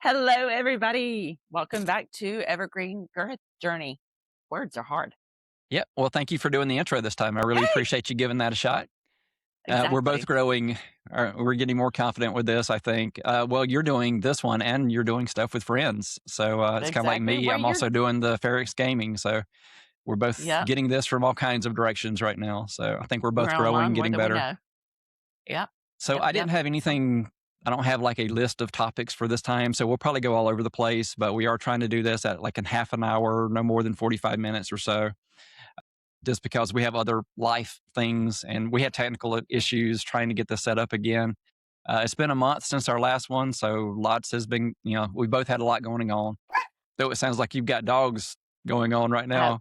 Hello, everybody. Welcome back to Evergreen Growth Journey. Words are hard. Yeah. Well, thank you for doing the intro this time. I really Yay! appreciate you giving that a shot. We're both Exactly. growing. We're getting more confident with this, I think. Well, you're doing this one and you're doing stuff with friends. So it's kind of like Exactly me. where I'm you're. also doing the Ferrex gaming. So we're both Yep. getting this from all kinds of directions right now. So I think we're We're both on growing, one more getting than we better. know. Yep. So Yep. I Yep. didn't have anything. I don't have like a list of topics for this time. So we'll probably go all over the place, but we are trying to do this at like in half an hour, no more than 45 minutes or so, just because we have other life things and we had technical issues trying to get this set up again. It's been a month since our last one, so lots has been, we both had a lot going on. Though it sounds like you've got dogs going on right I have now.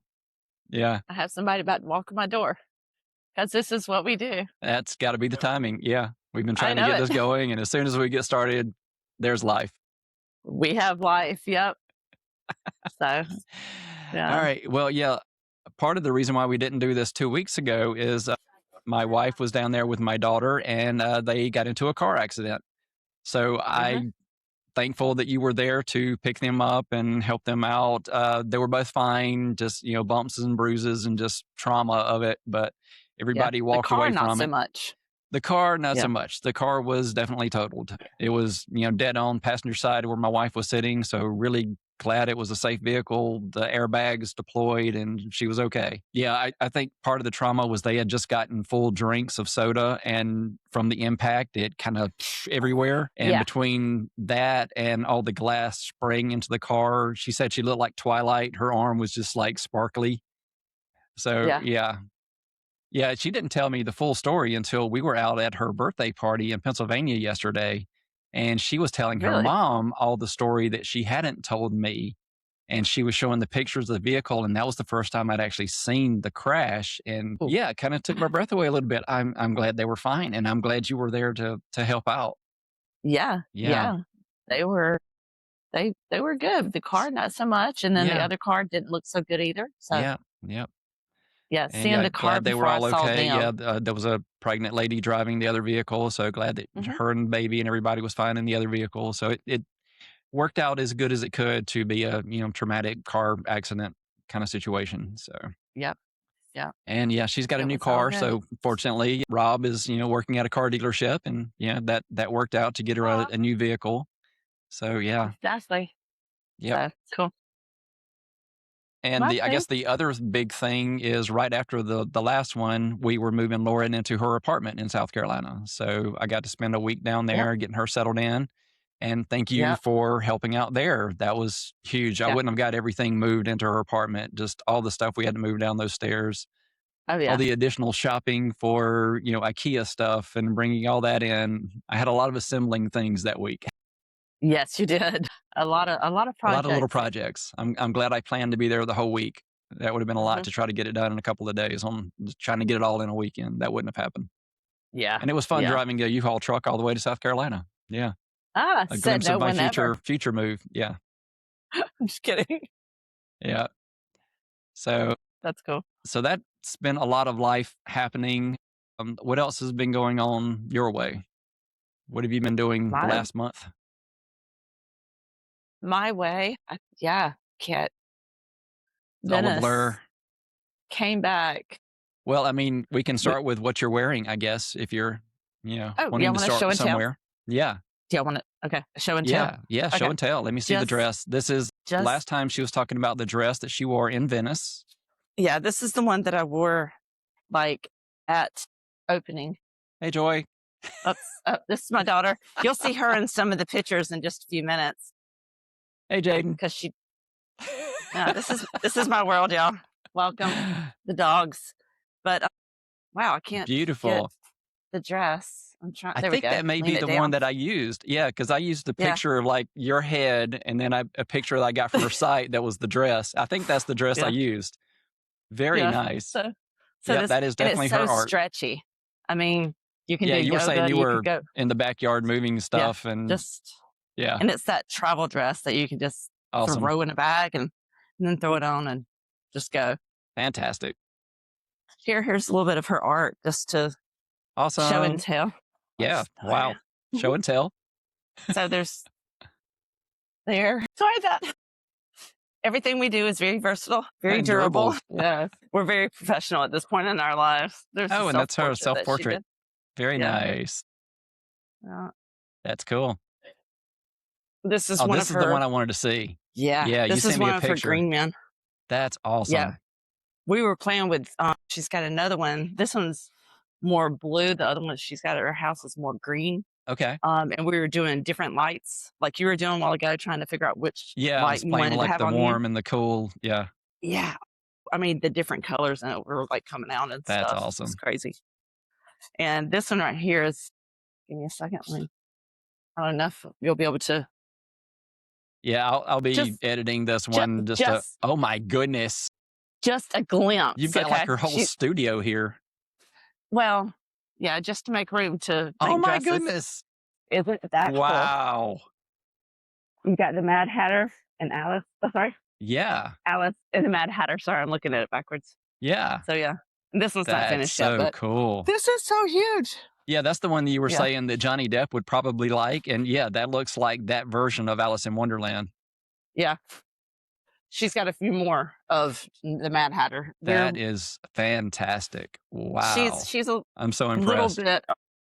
Yeah, I have somebody about to walk in my door because this is what we do. that's got to be the timing. Yeah, we've been I trying to know get it. this going, and as soon as we get started, there's life. We have life. Yep. So, All yeah. right. Well, yeah, part of the reason why we didn't do this 2 weeks ago is my wife was down there with my daughter and they got into a car accident. So Uh-huh. I thankful that you were there to pick them up and help them out. They were both fine, just, bumps and bruises and just trauma of it, but Yeah. everybody The walked car, away not from so it. much. The car, not Yeah. so much. The car was definitely totaled. It was, dead on passenger side where my wife was sitting. So really glad it was a safe vehicle. The airbags deployed and she was okay. Yeah, I think part of the trauma was they had just gotten full drinks of soda and from the impact, it kind of everywhere. And Yeah. between that and all the glass spraying into the car, she said she looked like Twilight. Her arm was just like sparkly. So Yeah. yeah, yeah, she didn't tell me the full story until we were out at her birthday party in Pennsylvania yesterday. And she was telling her Really? mom all the story that she hadn't told me. And she was showing the pictures of the vehicle. And that was the first time I'd actually seen the crash. And Ooh. yeah, it kind of took my breath away a little bit. I'm glad they were fine. And I'm glad you were there to help out. Yeah. Yeah. Yeah. They were. They were good. The car, not so much, and then the Yeah. other car didn't look so good either. So, Yeah. Yeah. yeah, And seeing yeah, the car glad they were before I all saw okay. Yeah, them. there was a pregnant lady driving the other vehicle, so glad that Mhm. her and baby and everybody was fine in the other vehicle. So it worked out as good as it could to be a traumatic car accident kind of situation. So Yep. Yep. and yeah, she's got a It new was all car. good. So fortunately, Rob is working at a car dealership, and yeah, that worked out to get her Aw. a new vehicle. So yeah, Exactly. yep. So, cool. And My I thing. guess the other big thing is right after the last one, we were moving Lauren into her apartment in South Carolina. So I got to spend a week down Yep. there getting her settled in. And thank you Yep. for helping out there. That was huge. I Yeah. wouldn't have got everything moved into her apartment, just all the stuff we had to move down those stairs, Oh, all yeah. the additional shopping for, IKEA stuff and bringing all that in. I had a lot of assembling things that week. Yes, you did. A lot of A lot of little projects. projects. I'm glad I planned to be there the whole week. That would have been a lot Mhm. to try to get it done in a couple of days. On just trying to get it all in a weekend. That wouldn't have happened. Yeah. And it was fun Yeah. driving a U-Haul truck all the way to South Carolina. Yeah. A Said glimpse no of my one ever. future move. Yeah. I'm just kidding. Yeah. So That's cool. that's been a lot of life happening. What else has been going on your way? What have you been doing the My last month? my way. Yeah, cat. It's all a Venice blur. came back. Well, I mean, we can We start with what you're wearing, I guess, if you're, Oh, y'all wanting to wanna show start and tell? somewhere. Yeah. Do y'all wanna Okay, show and tell? Yeah, yeah, show Okay. and tell. Let me see the Just dress. This is just last time she was talking about the dress that she wore in Venice. Yeah, this is the one that I wore, like, at opening. Hey, Joy. Oops, this is my daughter. You'll see her in some of the pictures in just a few minutes Hey, Jaden. because this is my world, y'all. Welcome, the dogs. But, wow, I can't get Beautiful. the dress. I There we think go. that may Lean be it the one down. that I used. Yeah, because I used the Yeah. picture of like your head and then a picture that I got from her site that was the dress. I think that's the dress I Yeah. used. Very Yeah. nice. So Yep, this that is and it's definitely so her art. stretchy. I mean, you can do Yeah, you were saying yoga, you you could were go. in the backyard moving Yeah, stuff and just yeah, and it's that travel dress that you can just awesome. throw in a bag and then throw it on and just go. Fantastic. Here's a little bit of her art just to show and Awesome. tell. Yeah. Oh, yeah. Wow. Show and tell. So there's there. Sorry that everything we do is very versatile, very And durable. durable. Yeah. We're very professional at this point in our lives. There's a Oh, and that's her self-portrait that she self-portrait. did. Very Yeah. nice. Uh, That's cool. this is Oh, one this of is the her one I wanted to see. yeah, Yeah, you this is sent me one a of her picture. green men. That's Yeah. awesome. We were playing with she's got another one. This one's more blue. The other one she's got at her house is more green. Okay. And we were doing different lights, like you were doing a while ago, trying to figure out which Yeah, I light was you playing with, wanted to like, have the on you. warm and the cool. Yeah, Yeah. I mean, the different colors and it were like coming out and that's stuff. It's awesome. crazy. And this one right here is, give me a second. I don't know if you'll be able to Yeah, I'll be just, editing this just, one just to just, oh my goodness. just a You've glimpse. got, like, Okay. her whole studio here. Well, yeah, just to make room to Oh make my dresses. goodness. Isn't that cool? Wow. You got the Mad Hatter and Alice. Oh, sorry. Yeah, Alice and the Mad Hatter. Sorry, I'm looking at it backwards. yeah. So yeah, this one's not That's finished yet, so but cool. this is so huge. Yeah, that's the one that you were Yeah, saying that Johnny Depp would probably like, and yeah, that looks like that version of Alice in Wonderland. yeah. She's got a few more of the Mad Hatter. That is fantastic. Wow. She's a I'm so little impressed. bit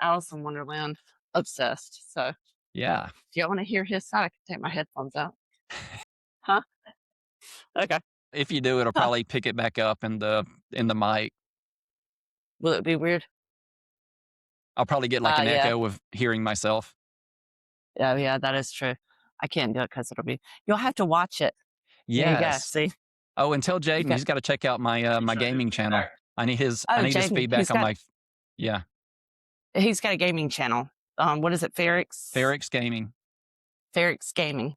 Alice in Wonderland obsessed. So Yeah. if you want to hear his side, I can take my headphones out. Huh? Okay. If you do, it'll Huh. probably pick it back up in the mic. Will it be weird? I'll probably get like an Yeah. echo of hearing myself. Yeah, yeah, that is true. I can't do it because you'll have to watch it. There you go. Yes. See? Oh, and tell You Jaden got he's got to check out my my gaming channel. I oh, need his Jaden, feedback on my yeah, he's got a gaming channel. What is it? Ferrex Gaming. Ferrex Gaming.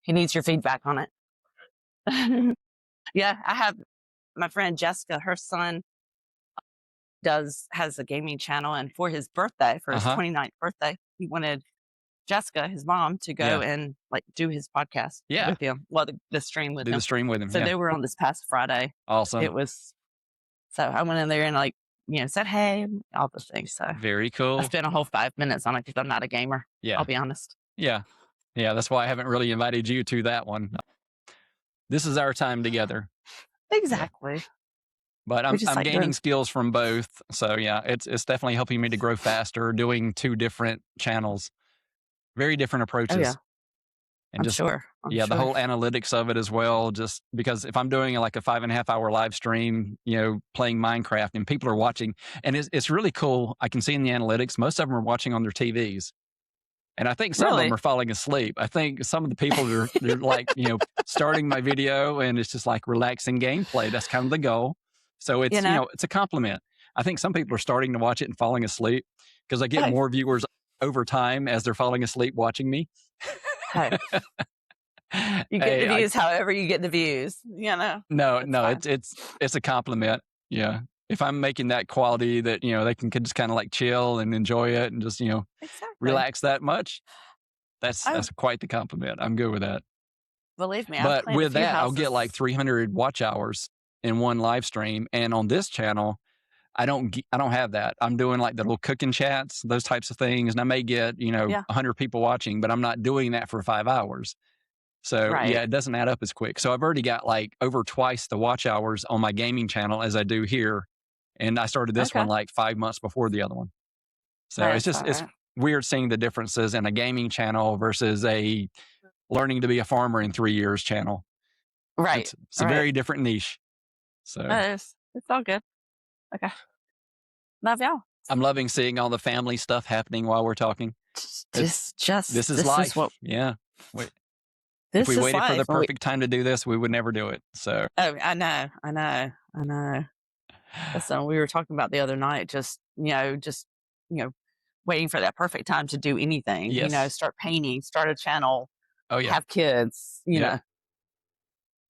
He needs your feedback on it. Yeah, I have my friend Jessica, her son has a gaming channel, and for his birthday, for his Uh-huh. 29th birthday, he wanted Jessica, his mom, to go Yeah. and like do his podcast Yeah. with him. Well, the stream with Do him. the stream with him. So Yeah. they were on this past Friday. Awesome. It was so I went in there and like, said hey, all those things. So Very I cool. spent a whole 5 minutes on it because I'm not a gamer. Yeah. I'll be honest. Yeah. Yeah, that's why I haven't really invited you to that one. This is our time together. Yeah. Exactly. But We I'm just like gaining doing skills from both. So yeah, it's definitely helping me to grow faster doing two different channels. Very different oh yeah, approaches. And I'm just sure. I'm yeah, the sure. whole analytics of it as well. Just because if I'm doing like a 5.5 hour live stream, playing Minecraft and people are watching, and it's really cool. I can see in the analytics, most of them are watching on their TVs. And I think some of them Really? are falling asleep. I think some of the people they're like, starting my video and it's just like relaxing gameplay. That's kind of the goal. So You it's, know? it's a compliment. I think some people are starting to watch it and falling asleep because I get Hey, more viewers over time as they're falling asleep watching me. hey, you get the Hey, views however you get the views. no, It's no, fine. it's a compliment. Yeah. If I'm making that quality that, they can just kind of like chill and enjoy it and just, Exactly. relax that much, that's Oh, quite the compliment. I'm good with that. believe me, I've But cleaned a with few that, I'll get like houses. 300 watch hours in one live stream. And on this channel, I don't have that. I'm doing like the little cooking chats, those types of things. And I may get, Yeah, 100 people watching, but I'm not doing that for 5 hours. So right. yeah, it doesn't add up as quick. So I've already got like over twice the watch hours on my gaming channel as I do here. And I started this Okay. one like 5 months before the other one. So it's That's just, all it's right. weird seeing the differences in a gaming channel versus a learning to be a farmer in 3 years channel. Right. It's a Right. very different niche. So It's all good. Okay. Love y'all. I'm loving seeing all the family stuff happening while we're talking. This is This is life. what Yeah. If this we is waited for the life. And perfect time to do this, we would never do it. So oh, I know. That's something we were talking about the other night. You know, waiting for that perfect time to do anything. yes. Start painting, start a channel, Oh yeah. have kids. Yep.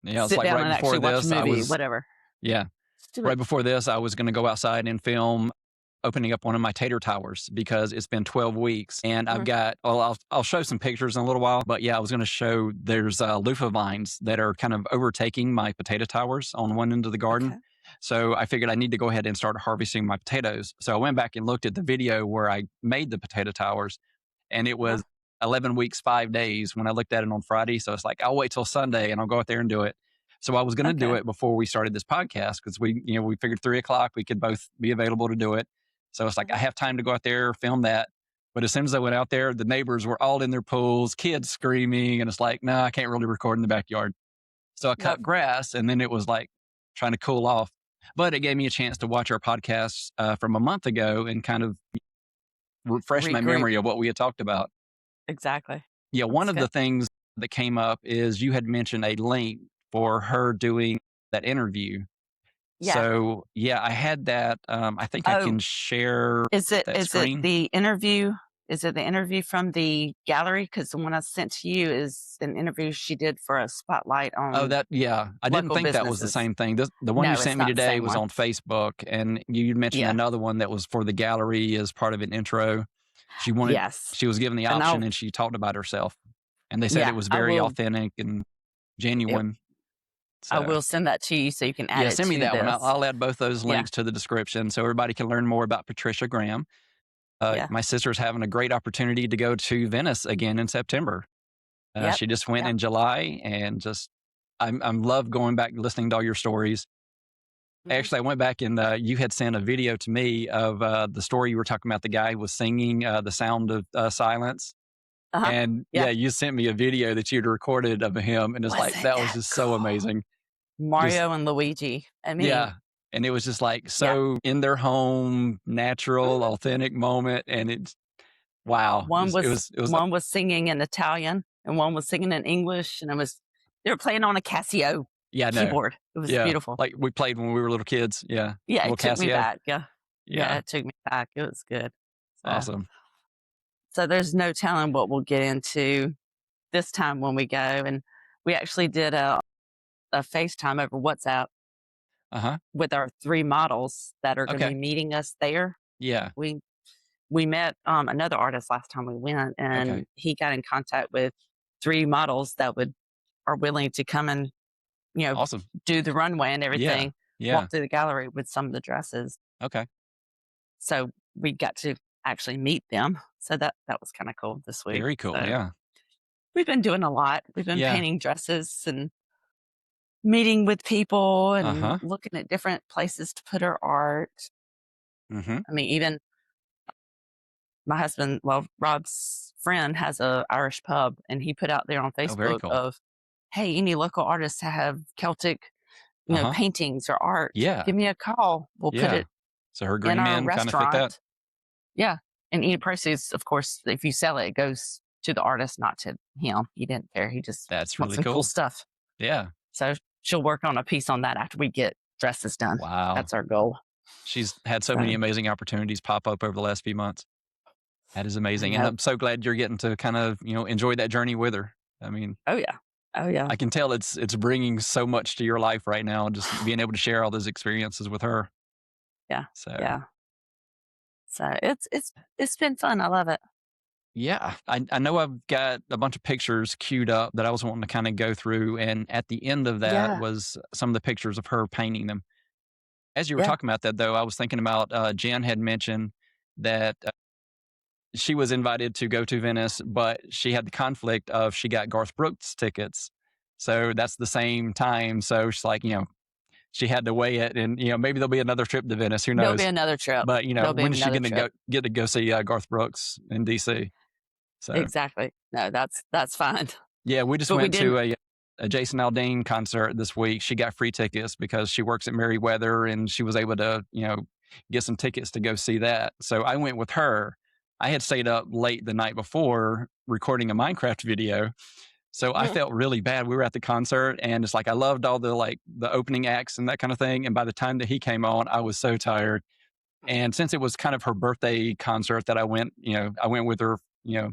Yeah. It's Sit like down right and before actually watch a this, movie, whatever. yeah. Just do Right it. before this, I was going to go outside and film opening up one of my tater towers because it's been 12 weeks and I've Mhm. got, well, I'll show some pictures in a little while, but yeah, I was going to show there's loofah vines that are kind of overtaking my potato towers on one end of the garden. Okay. So I figured I need to go ahead and start harvesting my potatoes. So I went back and looked at the video where I made the potato towers and it Uh-huh. was 11 weeks, 5 days when I looked at it on Friday. So it's like, I'll wait till Sunday and I'll go out there and do it. So I was going to do Okay. it before we started this podcast because we figured 3 o'clock we could both be available to do it. So it's like, I Mhm. have time to go out there, film that. But as soon as I went out there, the neighbors were all in their pools, kids screaming. And it's like, no, I can't really record in the backyard. So I Yep. cut grass and then it was like trying to cool off. But it gave me a chance to watch our podcast from a month ago and kind of refresh my Regroup. memory of what we had talked about. Exactly. Yeah, one That's of the good. things that came up is you had mentioned a link for her doing that interview. Yeah. So, yeah, I had that. I think I Oh, can share is it that is it screen. the interview? Is it the interview from the gallery? Because the one I sent to you is an interview she did for a spotlight Oh, on that, yeah. I didn't local think that was the businesses. same thing. The one you No, it's sent me not the today same was one. on Facebook, and you mentioned Yeah. another one that was for the gallery as part of an intro. She wanted, Yes. she was given the And option and she talked about herself. And they said it yeah, was I very will. authentic and Yep, genuine. I So, will send that to you so you can add yeah, it send me to that one. this. I'll add both those Yeah. links to the description so everybody can learn more about Patricia Graham. Yeah. My sister's having a great opportunity to go to Venice again in September. Yep. She just went Yep. in July and just, I'm love going back listening to all your stories. Mhm. Actually, I went back and you had sent a video to me of the story you were talking about. The guy was singing the sound of silence. Uh-huh. And Yeah. yeah, you sent me a video that you'd recorded of him. And it's like, Wasn't that was that just so cool? amazing. Just, Mario and Luigi. I mean, yeah. And it was just like yeah. so in their home, natural, Mhm. authentic moment. And it's, wow. One It was, one was singing in Italian and one was singing in English, and they were playing on a Casio yeah, no. keyboard. It was Yeah. beautiful. Like we played when we were little kids. Yeah. Yeah, Little it took me Casio. back. Yeah. Yeah, Yeah. it took me back. It was good. So Awesome. so there's no telling what we'll get into this time when we go, and we actually did a FaceTime over WhatsApp Uh huh. with our 3 models that are gonna be Okay. meeting us there. Yeah. We we met, another artist last time we went, Okay. and he got in contact with 3 models that would are willing to come and, you know, Awesome. do the runway and Yeah. everything, Yeah. walk through the gallery with some of the dresses. Okay. So we got to actually meet them. So that was kinda cool this week. Very cool. So Yeah. we've been doing a lot. We've been Yeah. painting dresses and meeting with people Uh and huh. looking at different places to put our art. Mm-hmm. I mean, even my husband, well, Rob's friend has a Irish pub, and he put out there on Oh, very Facebook cool. of, "Hey, any local artists that have Celtic, Uh huh. paintings or art, Yeah. give me a call. We'll put Yeah. it So her in green our man kind of fit that. restaurant." Yeah, and any proceeds, of course, if you sell it, it goes to the artist, not to him. He didn't care. He just That's wants really some cool cool. stuff. Yeah. So she'll work on a piece on that after we get dresses done. Wow. That's our goal. She's had so many So amazing opportunities pop up over the last few months. That is I amazing. And know. I'm so glad you're getting to kind of, enjoy that journey with her. I mean, Oh yeah. Oh yeah. I can tell it's bringing so much to your life right now, just being able to share all those experiences with her. Yeah. So, Yeah. So it's been fun. I love it. yeah, I know I've got a bunch of pictures queued up that I was wanting to kind of go through. And at the end of that Yeah. was some of the pictures of her painting them. As you were Yeah. talking about that, though, I was thinking about Jen had mentioned that she was invited to go to Venice, but she had the conflict of she got Garth Brooks tickets. So that's the same time. So she's like, she had to weigh it, and maybe there'll be another trip to Venice. Who There'll be knows? another trip. But There'll be when is she another going to trip. get to go see Garth Brooks in DC? So Exactly. No, that's fine. yeah, we just But we went to didn't. a Jason Aldean concert this week. She got free tickets because she works at Merriweather, and she was able to get some tickets to go see that. So I went with her. I had stayed up late the night before recording a Minecraft video. So I Mhm. felt really bad. We were at the concert, and it's like I loved all the opening acts and that kind of thing. And by the time that he came on, I was so tired. And since it was kind of her birthday concert that I went with her, Yeah.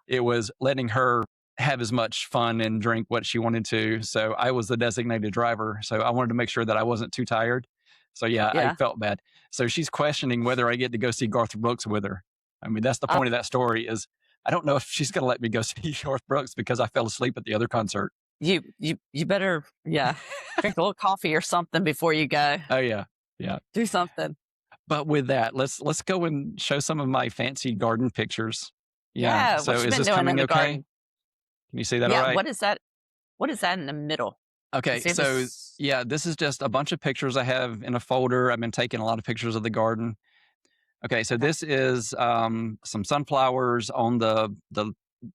it was letting her have as much fun and drink what she wanted to. So I was the designated driver. So I wanted to make sure that I wasn't too tired. So yeah, I Yeah. felt bad. So she's questioning whether I get to go see Garth Brooks with her. I mean, that's the Uh, point of that story is I don't know if she's going to let me go see Garth Brooks because I fell asleep at the other concert. you better, yeah, drink a little coffee or something before you go. Oh yeah. Yeah. Do something. But with that, let's go and show some of my fancy garden pictures. Yeah. Yeah, So what you is been this doing in coming the okay? garden? Can you see that all Yeah, right? what is that in the middle? Okay. See if So it's yeah, this is just a bunch of pictures I have in a folder. I've been taking a lot of pictures of the garden. Okay, so okay. this is some sunflowers on the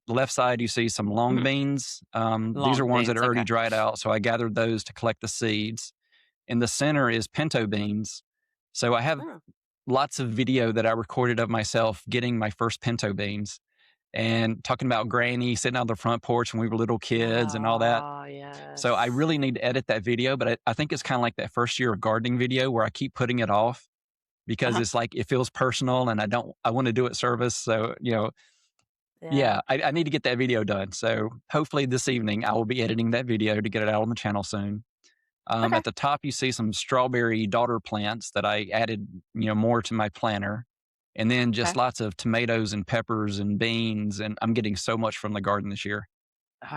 left side. You see some long Mhm. beans. These are Long ones that beans, are already okay. dried out, so I gathered those to collect the seeds. In the center is pinto beans. So I have Mm. lots of video that I recorded of myself getting my first pinto beans and talking about Granny sitting on the front porch when we were little kids and all that. Oh, So I yes. really need to edit that video, but I think it's kind of like that first year of gardening video where I keep putting it off because Uh-huh. it's like it feels personal and I want to do it service. So, Yeah. yeah, I need to get that video done. So hopefully this evening I will be editing that video to get it out on the channel soon. Okay, At the top, you see some strawberry daughter plants that I added, more to my planter. And then just okay. lots of tomatoes and peppers and beans. And I'm getting so much from the garden this year.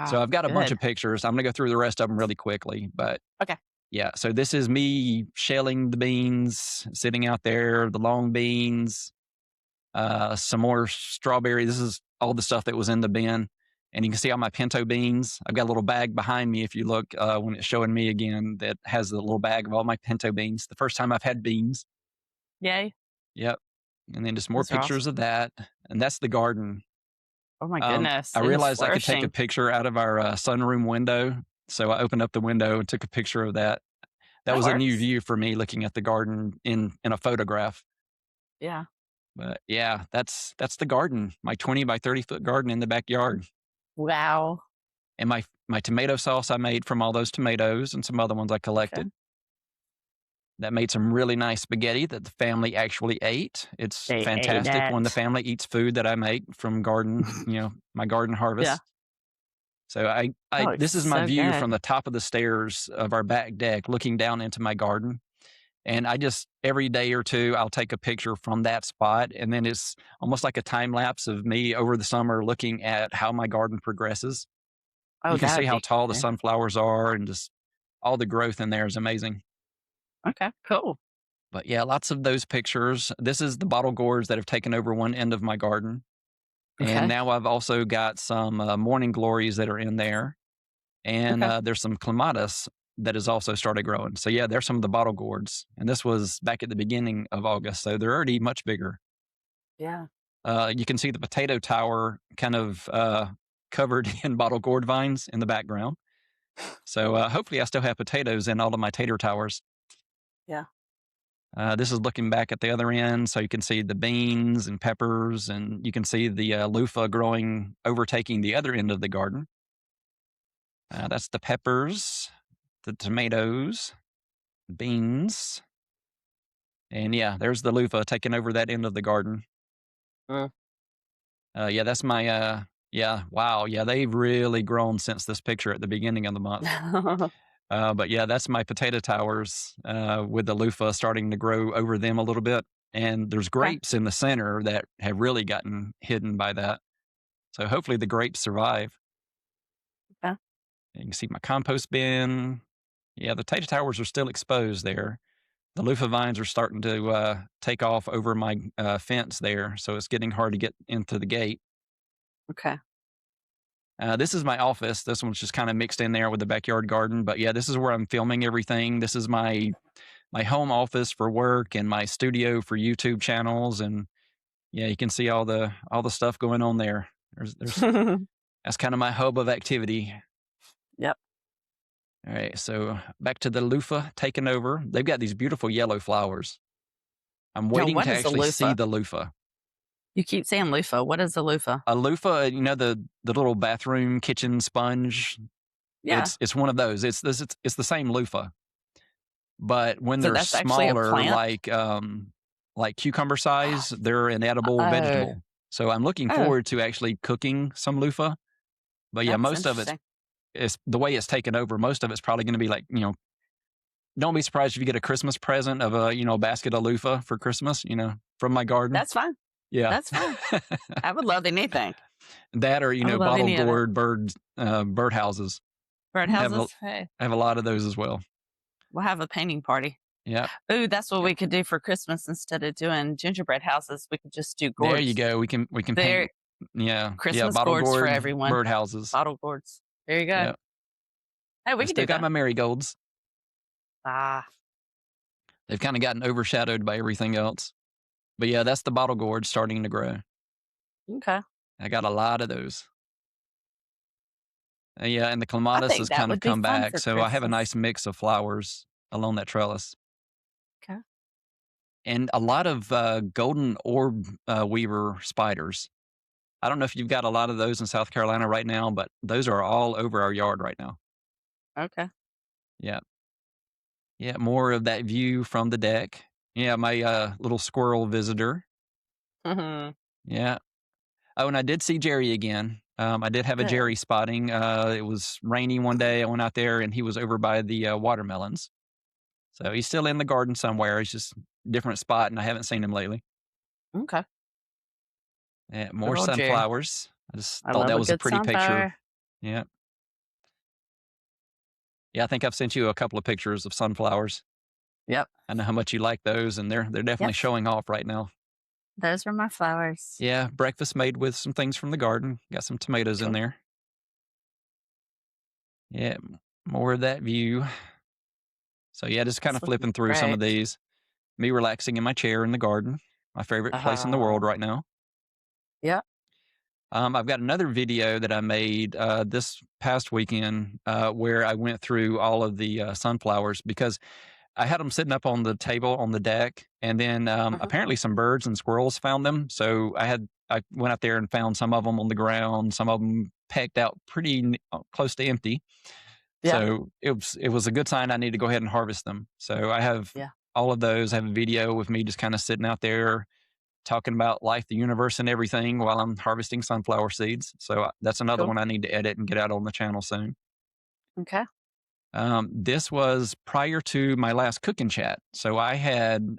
So Ah, I've got a bunch good. of pictures. I'm going to go through the rest of them really quickly. But Okay. yeah, so this is me shelling the beans, sitting out there, the long beans, some more strawberry. This is all the stuff that was in the bin. And you can see all my pinto beans. I've got a little bag behind me if you look when it's showing me again that has the little bag of all my pinto beans. The first time I've had beans. Yay. Yep. And then just more Those are pictures awesome. of that. And that's the garden. Oh my I goodness, it is realized I could take a flourishing. picture out of our sunroom window. So I opened up the window and took a picture of that. That That was a new works. view for me looking at the garden in a photograph. Yeah. But yeah, that's the garden, my 20 by 30-foot garden in the backyard. Wow. And my tomato sauce I made from all those tomatoes and some other ones I Okay. collected. That made some really nice spaghetti that the family actually ate. It's They ate fantastic when the it. family eats food that I make from garden, my garden Yeah. harvest. So I Oh, it's this is my so view good. from the top of the stairs of our back deck looking down into my garden. And I just every day or two, I'll take a picture from that spot. And then it's almost like a time lapse of me over the summer looking at how my garden progresses. Oh, You can that see would how be tall the yeah. sunflowers are and just all the growth in there is amazing. Okay, cool. But yeah, lots of those pictures. This is the bottle gourds that have taken over one end of my garden. And Okay. now I've also got some morning glories that are in there. And Okay. there's some clematis that has also started growing. So yeah, there's some of the bottle gourds. And this was back at the beginning of August. So they're already much bigger. Yeah. You can see the potato tower kind of covered in bottle gourd vines in the background. So hopefully I still have potatoes in all of my tater towers. Yeah. This is looking back at the other end, so you can see the beans and peppers, and you can see the loofah growing, overtaking the other end of the garden. That's the peppers, the tomatoes, beans, and yeah, there's the loofah taking over that end of the garden. Mm. Yeah, that's my yeah, wow, yeah, they've really grown since this picture at the beginning of the month. But yeah, that's my potato towers with the loofah starting to grow over them a little bit. And there's Okay. grapes in the center that have really gotten hidden by that. So hopefully the grapes survive. Okay. You can see my compost bin. Yeah, the potato towers are still exposed there. The loofah vines are starting to take off over my fence there. So it's getting hard to get into the gate. Okay. This is my office. This one's just kind of mixed in there with the backyard garden. But yeah, this is where I'm filming everything. This is my home office for work and my studio for YouTube channels. And yeah, you can see all the stuff going on there. There's That's kind of my hub of activity. Yep. All right, so back to the loofah taking over. They've got these beautiful yellow flowers. I'm Now, waiting what to is a actually see loofah? the loofah. You keep saying loofah. What is a loofah? A loofah, the little bathroom kitchen sponge. Yeah. It's one of those. It's the same loofah, but when So they're that's actually a smaller, plant? like cucumber size, they're an edible Oh. vegetable. So I'm looking Oh, forward to actually cooking some loofah. But yeah, that's most of interesting. it's the way it's taken over. Most of it's probably going to be like don't be surprised if you get a Christmas present of a basket of loofah for Christmas. From my garden. That's fine. Yeah, That's fine. I would love anything. that or I would love bottle any of it. gourd bird houses. Have a Birdhouses? Hey, have a lot of those as well. we'll have a painting party. Yeah. Ooh, that's what we could do for Christmas instead of doing gingerbread houses. We could just do There you gourds. go. We can There paint. Yeah, yeah, Christmas bottle gourds for gourd everyone. birdhouses. Bottle gourds. There you go. Yeah, Hey, I we could still do got that. my marigolds. Ah, They've kinda gotten overshadowed by everything else. But yeah, that's the bottle gourd starting to grow. okay. I got a lot of those. Yeah, and the I clematis has think that kind of would be come fun back, for so I have a Christmas. nice mix of flowers along that trellis. Okay. And a lot of, golden orb, weaver spiders. I don't know if you've got a lot of those in South Carolina right now, but those are all over our yard right now. Okay. Yeah. Yeah, more of that view from the deck. Yeah, my, little squirrel visitor. Mhm. Yeah. Oh, and I did see Jerry again. I did have a Good. Jerry spotting. It was rainy one day. I went out there and he was over by the, watermelons. So he's still in the garden somewhere. He's just different spot, and I haven't seen him lately. Okay. Yeah, Good more old Jerry. sunflowers. I just I thought love that a was a good pretty picture. sunflower. Yeah. Yeah, I think I've sent you a couple of pictures of sunflowers. Yep. I know how much you like those, and they're definitely Yep. showing off right now. Those were my flowers. Yeah, breakfast made with some things from the garden. Got some tomatoes in Cool. there. Yeah, more of that view. So yeah, just kind It's of looking flipping through some of great. these. Me relaxing in my chair in the garden. My favorite place in the world Oh. right now. Yep. I've got another video that I made this past weekend where I went through all of the sunflowers because I had them sitting up on the table on the deck, and then Mhm. apparently some birds and squirrels found them. So I went out there and found some of them on the ground, some of them pecked out pretty close to empty. Yeah. So it was a good sign. I need to go ahead and harvest them. So I have Yeah. all of those. I have a video with me just kind of sitting out there talking about life, the universe, and everything while I'm harvesting sunflower seeds. So that's another Cool. one I need to edit and get out on the channel soon. Okay. This was prior to my last cooking chat. So I had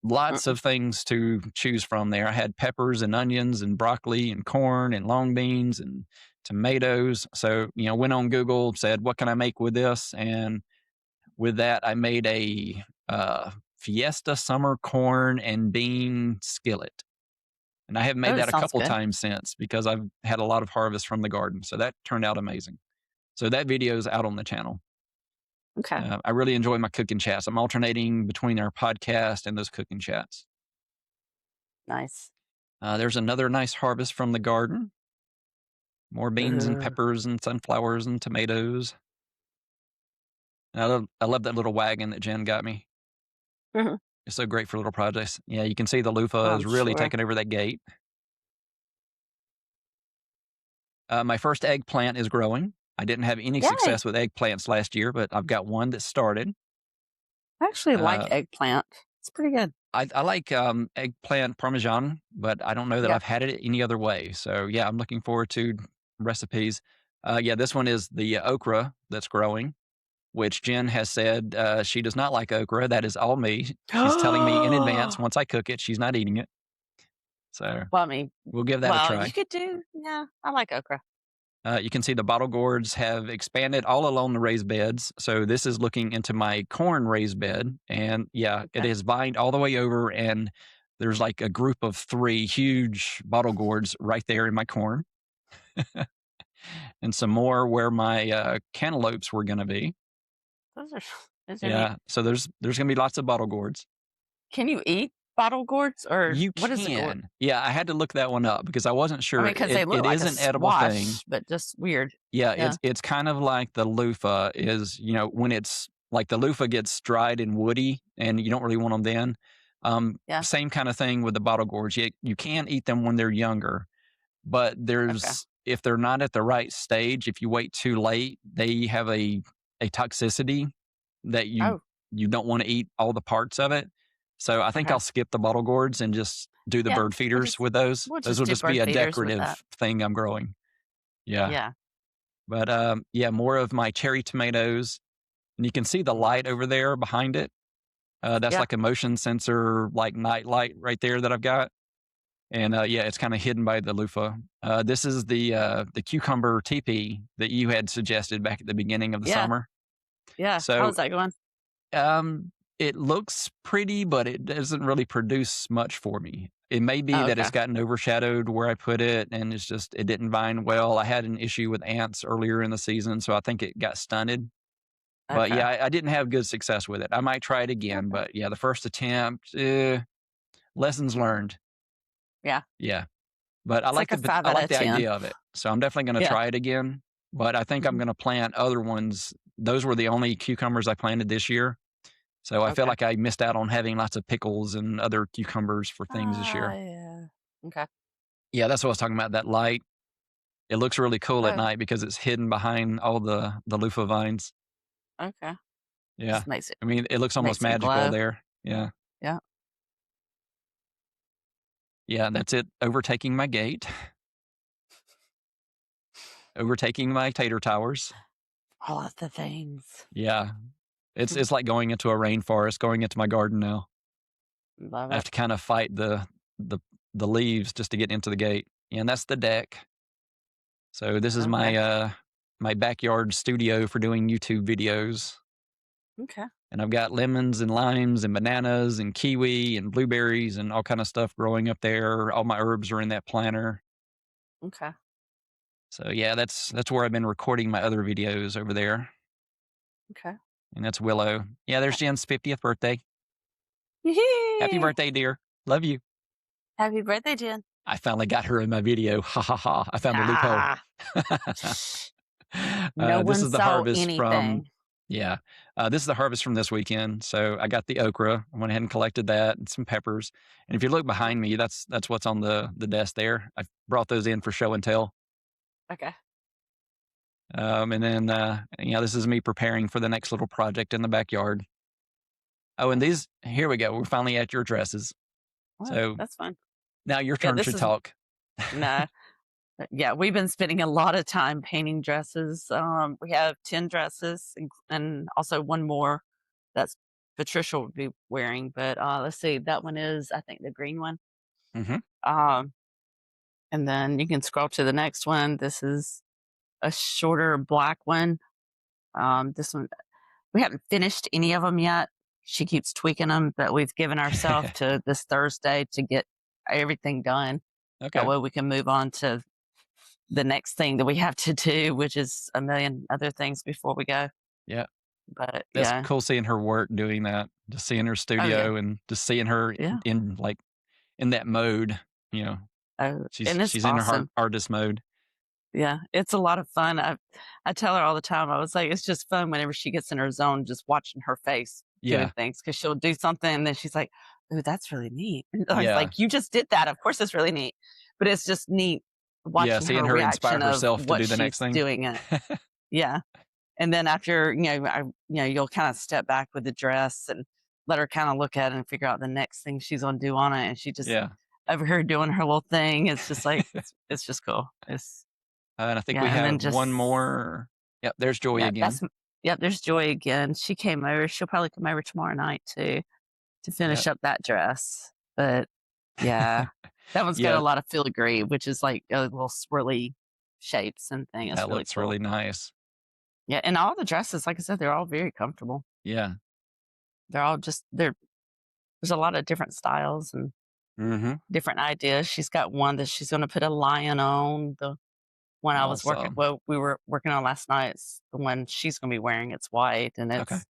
lots Mm-mm. of things to choose from there. I had peppers and onions and broccoli and corn and long beans and tomatoes. So, went on Google, said, what can I make with this? And with that, I made a Fiesta summer corn and bean skillet. And I have Oh, made that that a sounds couple good. times since because I've had a lot of harvest from the garden. So that turned out amazing. So that video is out on the channel. Okay. I really enjoy my cooking chats. I'm alternating between our podcast and those cooking chats. Nice. There's another nice harvest from the garden. More beans and Ooh. peppers and sunflowers and tomatoes. And I love that little wagon that Jen got me. Mhm. It's so great for little projects. Yeah, you can see the loofah I'm is really sure. taking over that gate. My first eggplant is growing. I didn't have any Yay. success with eggplants last year, but I've got one that started. I actually like Uh, eggplant. It's pretty good. I like eggplant parmesan, but I don't know that Yep. I've had it any other way. So yeah, I'm looking forward to recipes. Yeah, this one is the okra that's growing, which Jen has said she does not like okra. That is all me. She's telling me in advance Well, once I cook it, she's not eating it. So I mean, we'll give that a well, you try. could do, yeah, I like okra. You can see the bottle gourds have expanded all along the raised beds. So this is looking into my corn raised bed. And yeah, it Okay. is vined all the way over. And there's like a group of 3 huge bottle gourds right there in my corn, and some more where my cantaloupes were going to be. Those are, those are neat. Yeah. So there's going to be lots of bottle gourds. Can you eat bottle gourds or You what is a gourd? can. Yeah. I had to look that one up because I wasn't I sure. mean, because they look It like is a an edible thing. squash, but just weird. Yeah, Yeah. it's kind of like the loofah is, when it's like the loofah gets dried and woody and you don't really want them then. Yeah. Same kind of thing with the bottle gourds. You can eat them when they're younger, but Okay. if they're not at the right stage, if you wait too late, they have a toxicity that you Oh, you don't want to eat all the parts of it. So I think okay. I'll skip the bottle gourds and just do the Yeah. bird feeders with those. We'll Those just will do just be bird a feeders with that. decorative thing I'm growing. Yeah. Yeah. But, yeah, more of my cherry tomatoes, and you can see the Love. light over there behind it. That's Yeah. like a motion sensor, like, night light right there that I've got, and, yeah, it's kinda hidden by the loofah. This is the cucumber teepee that you had suggested back at the beginning of the Yeah. summer. Yeah. So, How's that going? it looks pretty, but it doesn't really produce much for me. It may be Oh, that it's okay. gotten overshadowed where I put it, and it didn't vine well. I had an issue with ants earlier in the season, so I think it got stunted. But Okay. yeah, I didn't have good success with it. I might try it again, Okay. but yeah, the first attempt, lessons learned. Yeah. Yeah, but It's like a 5 I out like of the 10. idea of it, so I'm definitely gonna Yeah. try it again. But I think I'm Mhm. gonna plant other ones. Those were the only cucumbers I planted this year, so I feel Okay. like I missed out on having lots of pickles and other cucumbers for things this Ah, year. yeah. Okay. Yeah, that's what I was talking about. That light, it looks really cool at Oh, night because it's hidden behind all the loofah vines. okay. Yeah, Just makes it I mean, it looks almost magical glow. there. Yeah, Yeah. yeah. That's it. Overtaking my gate, overtaking my tater towers. All of the things. Yeah, it's like going into a rainforest, going into my garden now. Love I have it. to kind of fight the the leaves just to get into the gate. Yeah, and that's the deck. So this is Okay. my backyard studio for doing YouTube videos. Okay. And I've got lemons and limes and bananas and kiwi and blueberries and all kind of stuff growing up there. All my herbs are in that planter. Okay. So yeah, that's where I've been recording my other videos over there. Okay. And that's Willow. Yeah, there's Jen's 50th birthday. Happy Yay! birthday, dear. Love you. Happy birthday, Jen. I finally got her in my video. Ha ha ha. I found the loophole. Ah, no This one is the saw harvest from, anything. yeah, this is the harvest from this weekend. So I got the okra. I went ahead and collected that and some peppers. And if you look behind me, that's what's on the desk there. I brought those in for show and tell. Okay. And then, this is me preparing for the next little project in the backyard. Oh, and Okay. these, here we go. We're finally at your dresses. Well, So that's fine. now your Yeah, turn this to is talk. no. Yeah, we've been spending a lot of time painting dresses. We have 10 dresses and also one more that's Patricia would be wearing. But let's see, that one is, I think, the green one. Hmm. Um, and then you can scroll to the next one. This is a shorter black one. This one, we haven't finished any of them yet. She keeps tweaking them, but we've given ourselves to this Thursday to get everything done. That Okay. way we can move on to the next thing that we have to do, which is a million other things before we go. Yeah. But That's yeah. cool seeing her work doing that, just seeing her Oh, yeah. studio and just seeing her Yeah. in like in that mode, you know. Oh, She's and it's she's in her awesome. artist mode. Yeah. It's a lot of fun. I tell her all the time, I was like, it's just fun whenever she gets in her zone, just watching her face doing Yeah. things because she'll do something and then she's like, "Ooh, that's really neat." And I was Yeah. like, "You just did that. Of course it's really neat." But it's just neat Yeah, watching seeing her her inspire reaction of herself to what do the next she's thing. doing it. Yeah. And then after, you'll kind of step back with the dress and let her kind of look at it and figure out the next thing she's gonna do on it. And she just Yeah. over here doing her little thing. It's just like it's just cool. It's And I think we yeah, and then have one just more. Yep, there's Joy yeah, again. yep, there's Joy again. She came over. She'll probably come over tomorrow night too to finish Yep. up that dress. But yeah, that one's got a Yeah, lot of filigree, which is like a little swirly shapes and thing. It's that really looks cool. really nice. Yeah, and all the dresses, like I said, they're all very comfortable. Yeah. They're all just there's a lot of different styles and Mhm. different ideas. She's got one that she's gonna put a lion on. The one Awesome. we were working on last night, it's the one she's gonna be wearing. It's white and Okay.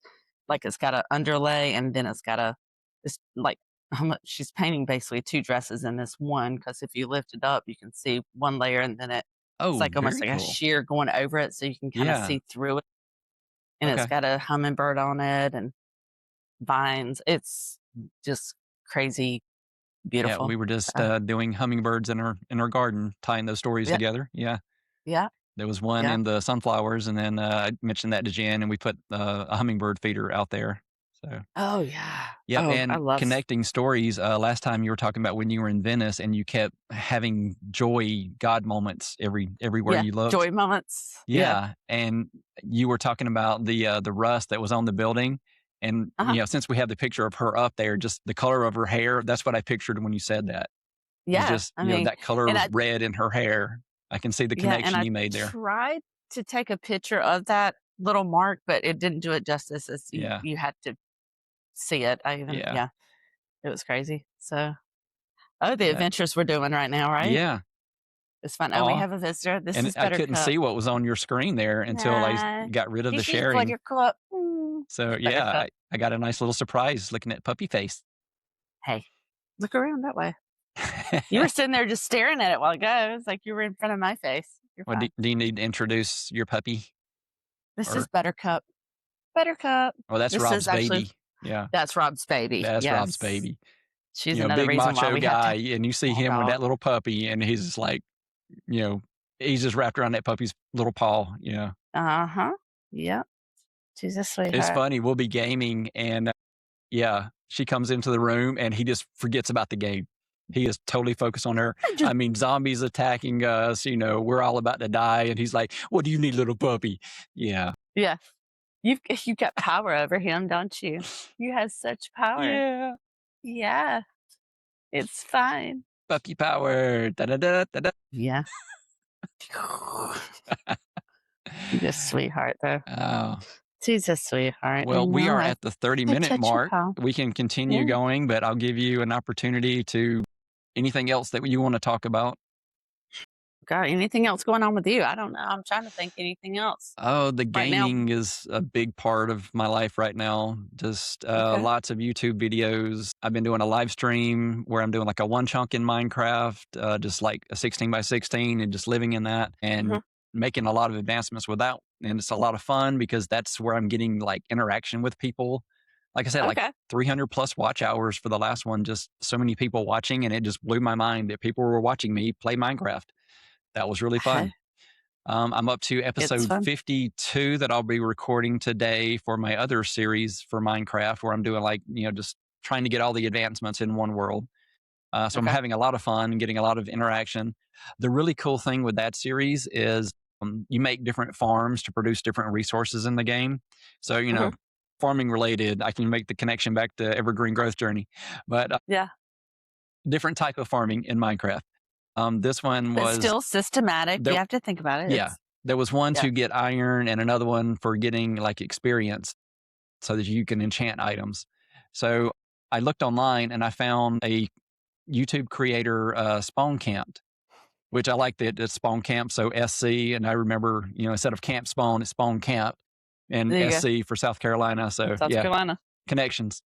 it's got a underlay and then it's got it's like how much she's painting basically 2 dresses in this one. Because if you lift it up, you can see one layer and then it's Oh, like almost very like a cool. sheer going over it so you can kinda Yeah. see through it, and it's Okay. got a hummingbird on it and vines. It's just crazy Yeah, we beautiful. were just, So, doing hummingbirds in our garden, tying those stories yeah, together. Yeah. yeah, There was one yeah. in the sunflowers, and then, I mentioned that to Jen, and we put, a hummingbird feeder out there. So, Oh, yeah. yep, Oh, I and love connecting stories, last time you were talking about when you were in Venice and you kept having joy, God moments everywhere yeah, you looked. joy moments. Yeah. Yeah, and you were talking about the rust that was on the building, and, Uh-huh. since we have the picture of her up there, just the color of her hair, that's what I pictured when you said that. It's Yeah, just, I mean, that color and of I red in her hair. I can see the yeah, and connection I you made there. tried to take a picture of that little mark, but it didn't do it justice as Yeah, you had to see it. I even yeah. yeah, it was crazy. So, Oh, the Yeah. adventures we're doing right now, right? Yeah. It's fun. Oh, we Aw. have a visitor. This And is I couldn't Buttercup. see what was on your screen there until I Nah, got rid of the this is sharing. Buttercup. So, yeah, Buttercup. I got a nice little surprise looking at puppy face. Hey, look around that way. You were sitting there just staring at it while ago. It's like you were in front of my face. You're Well, fine. do you need to introduce your puppy? This is Or Buttercup. Buttercup. oh, that's This is Rob's actually baby. Yeah, that's Rob's baby. that's Rob's Yes. baby. She's another Big reason why macho we have guy, to and you see small him with dog. that little puppy, and he's just like, you know, he's just wrapped around that puppy's little paw, Uh-huh. Yep. She's a It's sweetheart. funny, we'll be gaming, and, yeah, she comes into the room, and he just forgets about the game. He is totally focused on her. I I just mean, zombies attacking us, we're all about to die, and he's like, "What do you need, little puppy?" Yeah. yeah. You've got power over him, don't you? You have such power. Yeah. Yeah. It's fine. Puppy power. Da da da da da. Yeah. He's a sweetheart though. Oh. She's a sweetheart. I Well, we know. are I at the 30 I minute touch your mark. paw. We can continue Yeah. going, but I'll give you an opportunity to anything else that you want to talk about. God, anything else going on with you? I don't know. I'm trying to think anything else. Oh, the Right now. gaming is a big part of my life right now. Just Okay. lots of YouTube videos. I've been doing a live stream where I'm doing like a one chunk in Minecraft, just like a 16 by 16 and just living in that and Mhm. making a lot of advancements with that. And it's a lot of fun because that's where I'm getting like interaction with people. Like I said, like Okay. 300 plus watch hours for the last one, just so many people watching. And it just blew my mind that people were watching me play Minecraft. That was really Hey, fun. I'm up to it's episode fun. 52 that I'll be recording today for my other series for Minecraft, where I'm doing like, just trying to get all the advancements in one world. So I'm Okay. having a lot of fun and getting a lot of interaction. The really cool thing with that series is you make different farms to produce different resources in the game. So, Mhm. farming related, I can make the connection back to Evergreen Growth Journey, but Yeah. different type of farming in Minecraft. This one But was still systematic. You there. have to think about it. Yeah. It's There was one yeah. to get iron and another one for getting like experience so that you can enchant items. So I looked online and I found a YouTube creator, Spawn Camped, which I like that it's Spawn Camp. So SC. And I remember, instead of Camp Spawn, it's Spawn Camp and There you go. SC for South Carolina. So South yeah, Carolina. connections.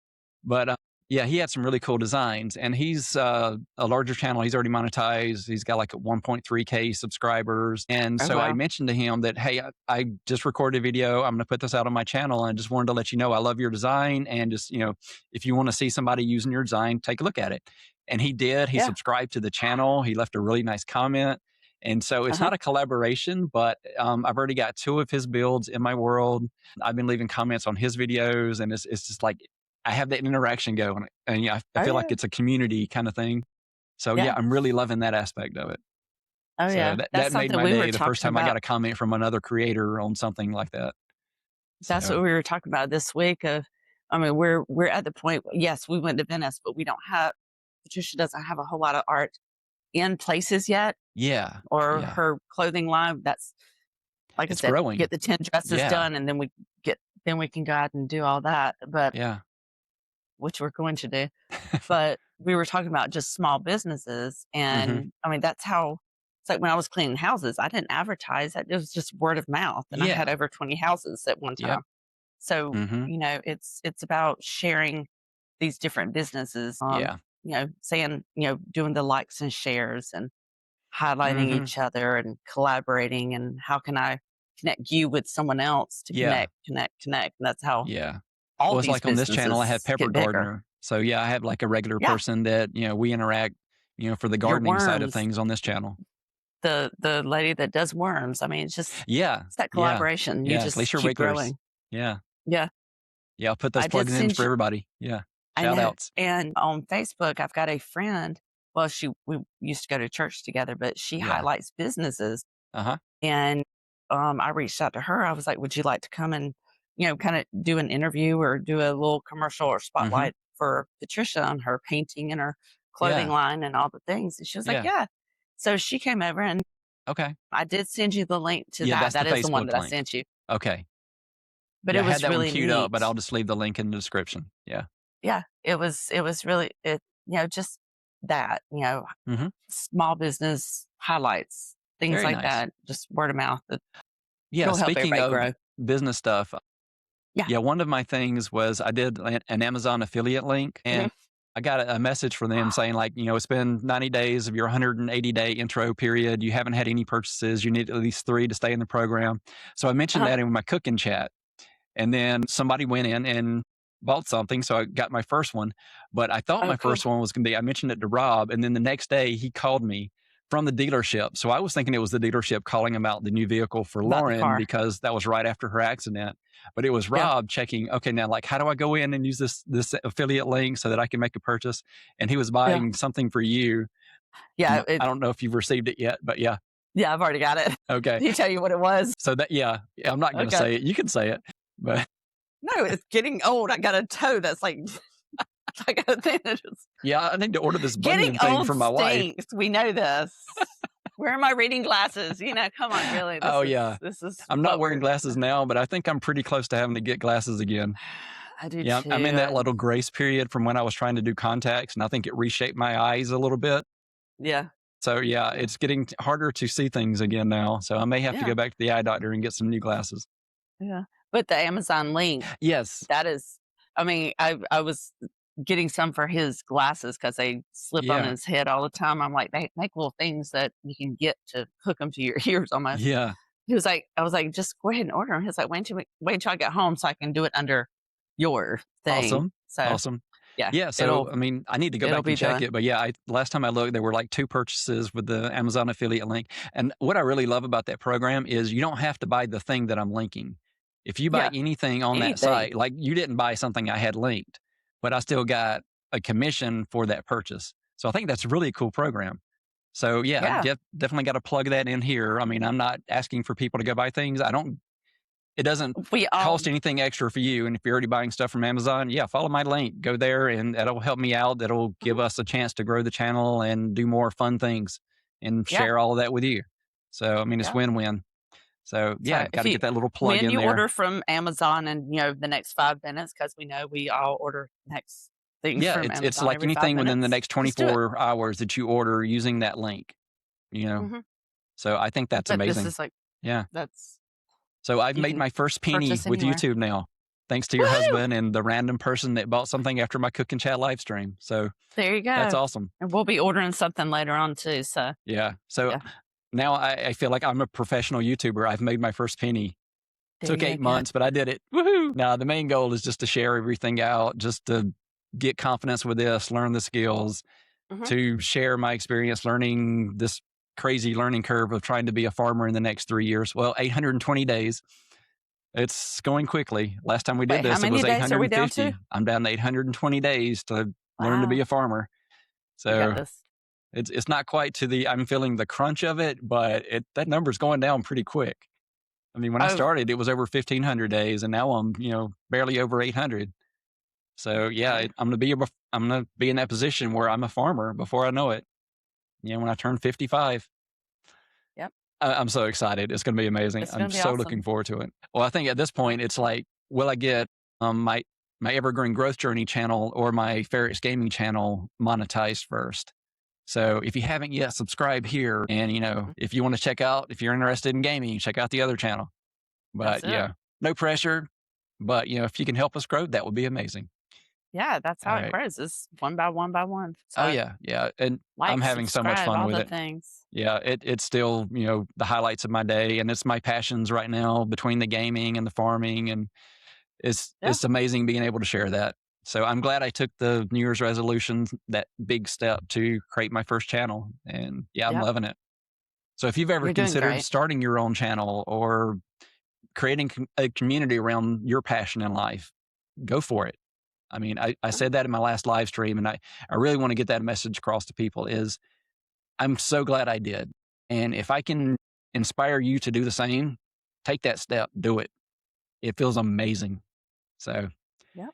But yeah, he had some really cool designs, and he's a larger channel. He's already monetized. He's got like 1.3K subscribers, and Oh so I wow. mentioned to him that, hey, I just recorded a video. I'm going to put this out on my channel, and I just wanted to let you know I love your design, and just if you want to see somebody using your design, take a look at it. And he did. He Yeah. subscribed to the channel. He left a really nice comment. And so it's Uh-huh. not a collaboration, but I've already got 2 of his builds in my world. I've been leaving comments on his videos, and it's just like I have that interaction going, and yeah, I Oh feel like yeah. it's a community kind of thing. So yeah, Yeah. I'm really loving that aspect of it. Oh So yeah. That's that made something my we were day the first talking time I got about. a comment from another creator on something like that. That's So what we were talking about this week of I mean, we're at the point yes, we went to Venice, but we don't have Patricia doesn't have a whole lot of art in places yet yeah, or yeah, her clothing line. That's like I it's said, growing. get the 10 dresses Yeah, done and then we can go out and do all that. But yeah, which we're going to do. But we were talking about just small businesses. hmm, And I mean, that's how it's like when I was cleaning houses, I didn't advertise that. It was just word of mouth. And I had yeah, over 20 houses at one yep, time. So, hmm, it's about sharing these different businesses, yeah, saying, doing the likes and shares and highlighting hmm, each other and collaborating and how can I connect you with someone else to yeah, connect, connect, connect. And that's how yeah. all Well, it's these like on this channel, I have businesses Pepper get bigger. Gardener. So yeah, I have like a regular Yeah. person that we interact, for the Your gardening side of worms, things on this channel. the lady that does worms. I mean, Yeah. it's that Yeah. collaboration. You Yeah. just Glacier keep Wigglers. growing. Yeah. Yeah. Yeah. I'll put those I did plugs in send for you everybody. Yeah. I Shout know. outs. And on Facebook, I've got a friend. Well, we used to go to church together, but she Yeah. highlights businesses. Uh huh. And I reached out to her. I was like, "Would you like to come and kind of do an interview or do a little commercial or Mm-hmm. spotlight for Patricia on her painting and her clothing Yeah. line and all the things?" And she was like, Yeah. "Yeah." So she came over and Okay. I did send you the link to Yeah. that. That's the That is the one Facebook that I link. sent you. Okay. But Yeah. it I had was that one really queued up, but neat. I'll just leave the link in the description. Yeah. Yeah, it was really just that, Hmm. small business highlights, things Very like nice. that, just word of mouth. Yeah. It'll help Speaking everybody of grow. business stuff, Yeah. yeah, one of my things was I did an Amazon affiliate link, and Mhm. I got a message from them saying, like, it's been 90 days of your 180-day intro period. You haven't had any purchases. You need at least 3 to stay in the program. So I mentioned Uh-huh. that in my cooking chat. And then somebody went in and bought something. So I got my first one. But I thought Oh, my cool. first one was going to be, I mentioned it to Rob. And then the next day he called me from the dealership. So I was thinking it was the dealership calling about the new vehicle for About the Lauren car. because that was right after her accident. But it was Yeah. Rob checking, okay, now, like, how do I go in and use this affiliate link so that I can make a purchase? And he was Yeah. buying something for you. Yeah. I don't know if you've received it yet, but yeah. Yeah. I've already got it. Okay. Did he tell you what it was? So that, yeah, I'm not going to Okay. say it. You can say it, but No, it's getting old. I got a toe that's like, I got a thing that is yeah, I need to order this getting bunion thing old for my wife. stinks. We know this. Where are my reading glasses? Come on, really. Oh, yeah. This is I'm not what wearing glasses now, but I think I'm pretty close to having to get glasses again. I do Yeah, too. I'm in that And little grace period from when I was trying to do contacts, and I think it reshaped my eyes a little bit. yeah, So, yeah, yeah, it's getting harder to see things again now. So I may have to yeah, go back to the eye doctor and get some new glasses. yeah. But the Amazon link, Yes. that is, I mean, I was getting some for his glasses because they slip on Yeah. his head all the time. I'm like, they make little things that you can get to hook them to your ears almost. Yeah. He was like, I was like, just go ahead and order them. He was like, wait until I get home so I can do it under your thing. Awesome. So Awesome. yeah, Yeah, so, it'll I mean, I need to go it'll back be and check done. it, but yeah, last time I looked, there were like 2 purchases with the Amazon affiliate link, and what I really love about that program is you don't have to buy the thing that I'm linking. If you buy Yeah, anything on that anything. site, like, you didn't buy something I had linked, but I still got a commission for that purchase. So I think that's a really cool program. So, yeah, Yeah, definitely gotta plug that in here. I mean, I'm not asking for people to go buy things. It doesn't we all cost anything extra for you. And if you're already buying stuff from Amazon, yeah, follow my link. Go there and that'll help me out. That'll mhm, give us a chance to grow the channel and do more fun things and yeah, share all of that with you. So, I mean, it's yeah. win-win. So, yeah, So got if to you get that little plug when in you there. order from Amazon and the next 5 minutes, because we know we all order next things Yeah, from it's Amazon like every five anything within the minutes, next just do it. 24 hours that you order using that link, you know. Hmm. So, I think that's But this amazing. is like Yeah. that's So, I've you made can my first penny purchase with anywhere. YouTube now, thanks to your Woohoo! husband and the random person that bought something after my cook and chat live stream. So, There you that's go. awesome. And we'll be ordering something later on too. So Yeah. So yeah, now I feel like I'm a professional YouTuber. I've made my first penny. there Took you 8 go. months, but I did it. Woohoo! Now the main goal is just to share everything out, just to get confidence with this, learn the skills, Hmm. to share my experience learning this crazy learning curve of trying to be a farmer in the next 3 years. Well, 820 days. It's going quickly. Last time we did Wait, how this, it many was days are we down to? 850. I'm down to 820 days to learn to be Wow, a farmer. you got So this. it's not quite to the I'm feeling the crunch of it, but that number's going down pretty quick. I mean, when I Oh, started, it was over 1,500 days, and now I'm, barely over 800. So yeah, okay. I'm gonna be in that position where I'm a farmer before I know it. When I turn 55, Yep, I'm so excited. It's gonna be amazing. it's I'm gonna be so looking awesome. forward to it. Well, I think at this Yeah. point, it's like, will I get my Evergreen Growth Journey channel or my Ferrets Gaming channel monetized first? So if you haven't yet, subscribe here. And, Mhm. if you want to check out, if you're interested in gaming, check out the other channel. That's But it. yeah, no pressure. But, if you can help us grow, that would be amazing. Yeah, that's All how it right. grows. Is one by one by one. Oh, So yeah. Yeah. And I'm like, having so much subscribe, fun all with the it. things. Yeah. It's still, the highlights of my day. And it's my passions right now between the gaming and the farming. And Yeah, it's amazing being able to share that. So I'm glad I took the New Year's resolution, that big step to create my first channel. And yeah, I'm yep. loving it. So if you've ever You're doing considered great. starting your own channel or creating a community around your passion in life, go for it. I mean, I Yeah, said that in my last live stream, and I really want to get that message across to people is I'm so glad I did. And if I can inspire you to do the same, take that step, do it. It feels amazing. So yep,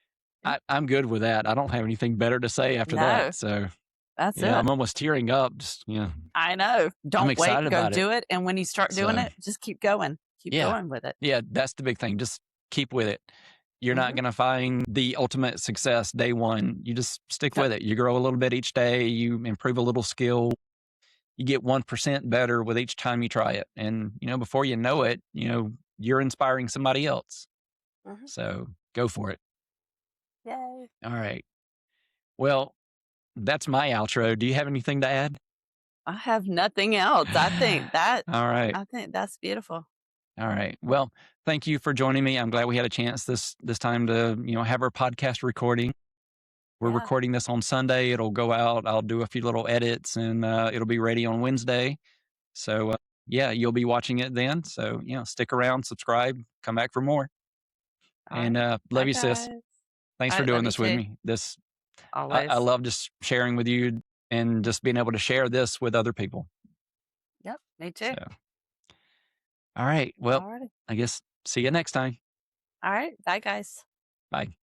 yep. I'm good with that. I don't have anything better to say after that. No, So that's yeah, it. I'm almost tearing up. Just, I know. I'm Don't wait. excited Go about it. do it. And when you start doing So it, just keep going. Keep yeah, going with it. yeah, that's the big thing. Just keep with it. you're not Mhm. going to find the ultimate success day one. You just stick Yep. with it. You grow a little bit each day. You improve a little skill. You get 1% better with each time you try it. And, before you know it, you're inspiring somebody else. Mhm. So go for it. Yay. All right. Well, that's my outro. Do you have anything to add? I have nothing else. All right. I think that's beautiful. All right. Well, thank you for joining me. I'm glad we had a chance this time to, have our podcast recording. We're Yeah. recording this on Sunday. It'll go out. I'll do a few little edits and it'll be ready on Wednesday. So, yeah, you'll be watching it then. So, stick around, subscribe, come back for more. All And right. love Bye, you, sis. guys. Thanks All for right. doing Love you this with too. me. I Always. love just sharing with you and just being able to share this with other people. Yep. Me too. So, all right. Well, All righty. I guess see you next time. All right. Bye, guys. Bye.